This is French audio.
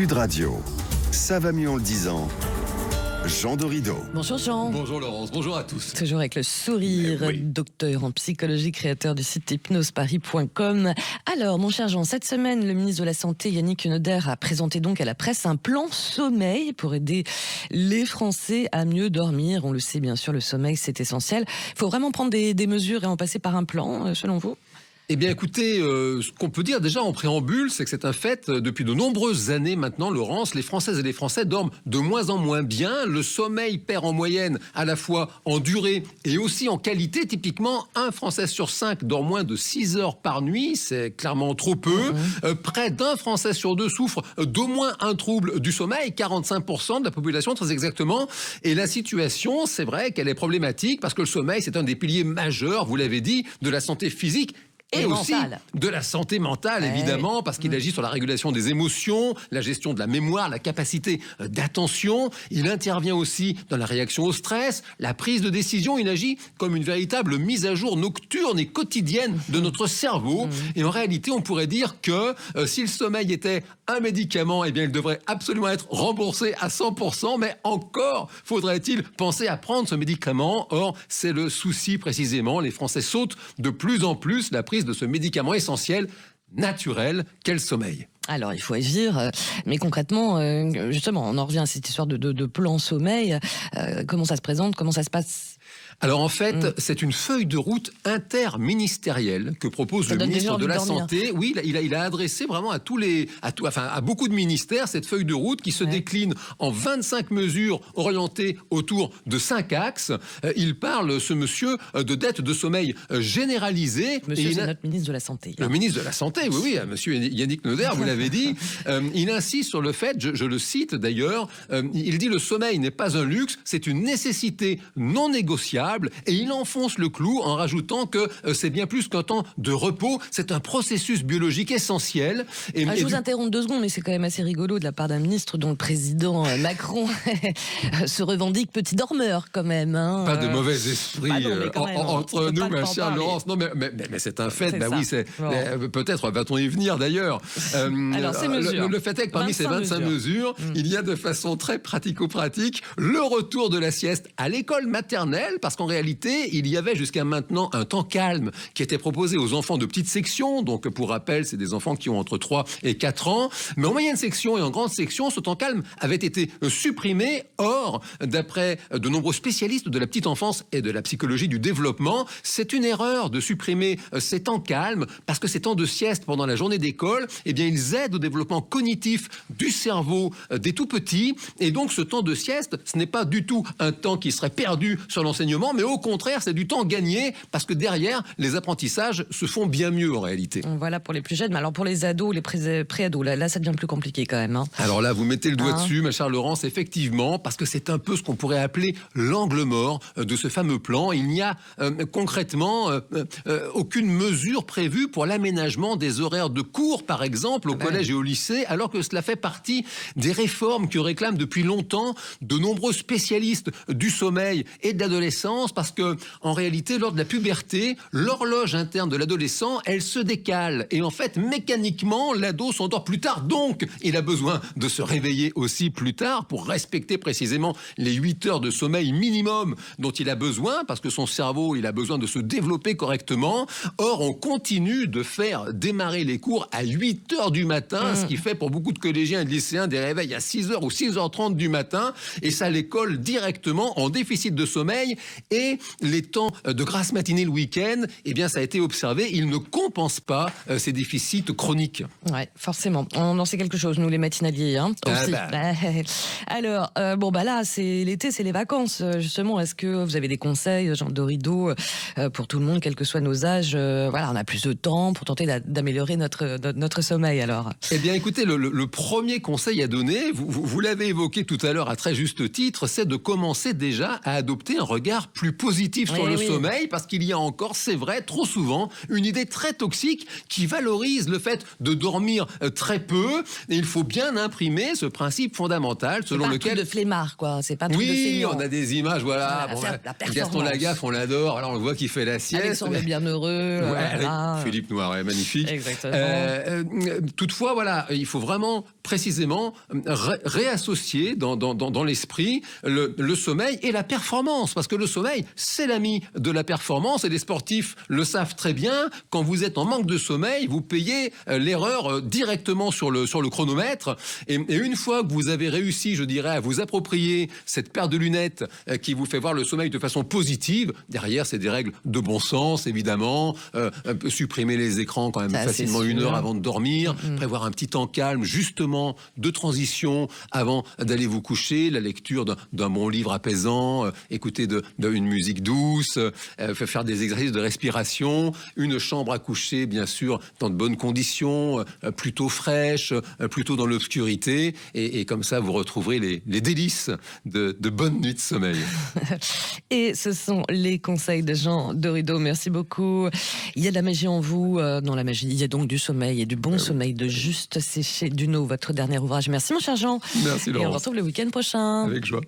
Sud Radio. Ça va mieux en le disant. Jean Dorido. Bonjour Jean. Bonjour Laurence, bonjour à tous. Toujours avec le sourire, Oui. docteur en psychologie, créateur du site hypnoseparis.com. Alors, mon cher Jean, cette semaine, le ministre de la Santé, Yannick Neuder, a présenté donc à la presse un plan sommeil pour aider les Français à mieux dormir. On le sait bien sûr, le sommeil, c'est essentiel. Il faut vraiment prendre des mesures et en passer par un plan, selon vous ? Eh bien écoutez, ce qu'on peut dire déjà en préambule, c'est que c'est un fait, depuis de nombreuses années maintenant, Laurence, les Françaises et les Français dorment de moins en moins bien. Le sommeil perd en moyenne à la fois en durée et aussi en qualité. Typiquement, un Français sur 5 dort moins de 6 heures par nuit, c'est clairement trop peu. Près d'un Français sur 2 souffre d'au moins un trouble du sommeil, 45% de la population très exactement. Et la situation, c'est vrai qu'elle est problématique parce que le sommeil, c'est un des piliers majeurs, vous l'avez dit, de la santé physique. Et aussi de la santé mentale, évidemment, parce qu'il agit sur la régulation des émotions, la gestion de la mémoire, la capacité d'attention. Il intervient aussi dans la réaction au stress, la prise de décision. Il agit comme une véritable mise à jour nocturne et quotidienne de notre cerveau. Et en réalité, on pourrait dire que si le sommeil était un médicament, eh bien, il devrait absolument être remboursé à 100%. Mais encore faudrait-il penser à prendre ce médicament. Or, c'est le souci précisément. Les Français sautent de plus en plus la prise de ce médicament essentiel, naturel, qu'est le sommeil. Alors, il faut agir, mais concrètement, justement, on en revient à cette histoire de plan sommeil. Comment ça se présente ? Comment ça se passe ? Alors en fait, c'est une feuille de route interministérielle que propose le ministre de la Santé. Oui, il a adressé vraiment à beaucoup de ministères cette feuille de route qui se décline en 25 mesures orientées autour de 5 axes. Il parle, ce monsieur, de dette de sommeil généralisée. Monsieur, c'est notre ministre de la Santé. Le ministre de la Santé, oui, monsieur Yannick Neuder, vous l'avez dit. Il insiste sur le fait, je le cite d'ailleurs, il dit: le sommeil n'est pas un luxe, c'est une nécessité non négociable. Et il enfonce le clou en rajoutant que c'est bien plus qu'un temps de repos, c'est un processus biologique essentiel. Je vous interromps 2 secondes, mais c'est quand même assez rigolo de la part d'un ministre dont le président Macron se revendique petit dormeur quand même. Hein. Pas de mauvais esprit entre nous, ma chère Laurence. Non, mais c'est un fait. Peut-être va-t-on y venir d'ailleurs. Alors, ces mesures. Le fait est que parmi ces 25 mesures, il y a de façon très pratico-pratique le retour de la sieste à l'école maternelle, parce qu'en réalité, il y avait jusqu'à maintenant un temps calme qui était proposé aux enfants de petite section. Donc, pour rappel, c'est des enfants qui ont entre 3 et 4 ans. Mais en moyenne section et en grande section, ce temps calme avait été supprimé. Or, d'après de nombreux spécialistes de la petite enfance et de la psychologie du développement, c'est une erreur de supprimer ces temps calmes, parce que ces temps de sieste pendant la journée d'école, eh bien, ils aident au développement cognitif du cerveau des tout petits. Et donc, ce temps de sieste, ce n'est pas du tout un temps qui serait perdu sur l'enseignement, mais au contraire, c'est du temps gagné, parce que derrière, les apprentissages se font bien mieux en réalité. Voilà pour les plus jeunes, mais alors pour les ados, les pré-ados, là ça devient plus compliqué quand même. Hein. Alors là, vous mettez le doigt dessus, ma chère Laurence, effectivement, parce que c'est un peu ce qu'on pourrait appeler l'angle mort de ce fameux plan. Il n'y a concrètement aucune mesure prévue pour l'aménagement des horaires de cours, par exemple, au collège et au lycée, alors que cela fait partie des réformes que réclament depuis longtemps de nombreux spécialistes du sommeil et de l'adolescence, parce que en réalité, lors de la puberté, l'horloge interne de l'adolescent, elle se décale, et en fait, mécaniquement, l'ado s'endort plus tard, donc il a besoin de se réveiller aussi plus tard pour respecter précisément les 8 heures de sommeil minimum dont il a besoin, parce que son cerveau, il a besoin de se développer correctement. Or, on continue de faire démarrer les cours à 8 heures du matin, ce qui fait pour beaucoup de collégiens et de lycéens des réveils à 6 heures ou 6h30 du matin, et ça les colle directement en déficit de sommeil. Et les temps de grasse matinée le week-end, eh bien, ça a été observé, ils ne compensent pas ces déficits chroniques. Ouais, forcément. On en sait quelque chose, nous, les matinaliers, hein, aussi. Alors, là, c'est l'été, c'est les vacances, justement. Est-ce que vous avez des conseils, Jean Dorido, pour tout le monde, quels que soient nos âges? On a plus de temps pour tenter d'améliorer notre sommeil, alors. Eh bien, écoutez, le premier conseil à donner, vous l'avez évoqué tout à l'heure à très juste titre, c'est de commencer déjà à adopter un regard plus positif sur le Oui. sommeil, parce qu'il y a encore, c'est vrai, trop souvent, une idée très toxique qui valorise le fait de dormir très peu. Et il faut bien imprimer ce principe fondamental selon C'est pas un lequel... truc de flemmard, quoi. C'est pas un truc de Oui, feignant. on a des images, voilà. Voilà, Bon, faire la performance. Gaston Lagaffe, on l'adore. Alors on le voit qu'il fait la sieste. Alexandre est bienheureux. Ouais, voilà. avec Philippe Noiret, magnifique. Exactement. Toutefois, voilà, il faut vraiment précisément réassocier dans l'esprit le sommeil et la performance, parce que le sommeil, c'est l'ami de la performance, et les sportifs le savent très bien. Quand vous êtes en manque de sommeil, vous payez l'erreur directement sur le chronomètre, et une fois que vous avez réussi, je dirais, à vous approprier cette paire de lunettes qui vous fait voir le sommeil de façon positive, derrière, c'est des règles de bon sens, évidemment, supprimer les écrans quand même Ça, facilement c'est 1 sûr. heure avant de dormir, prévoir un petit temps calme, justement, de transition avant d'aller vous coucher, la lecture d'un bon livre apaisant, écouter une musique douce, faire des exercices de respiration, une chambre à coucher, bien sûr, dans de bonnes conditions, plutôt fraîche, plutôt dans l'obscurité, et comme ça, vous retrouverez les délices de bonnes nuits de sommeil. Et ce sont les conseils de Jean Dorido. Merci beaucoup. Il y a de la magie en vous. Dans la magie, il y a donc du sommeil et du bon sommeil de Juste Séché Duno, votre dernier ouvrage. Merci mon cher Jean. Merci Et on Laurence. se retrouve le week-end prochain. Avec joie.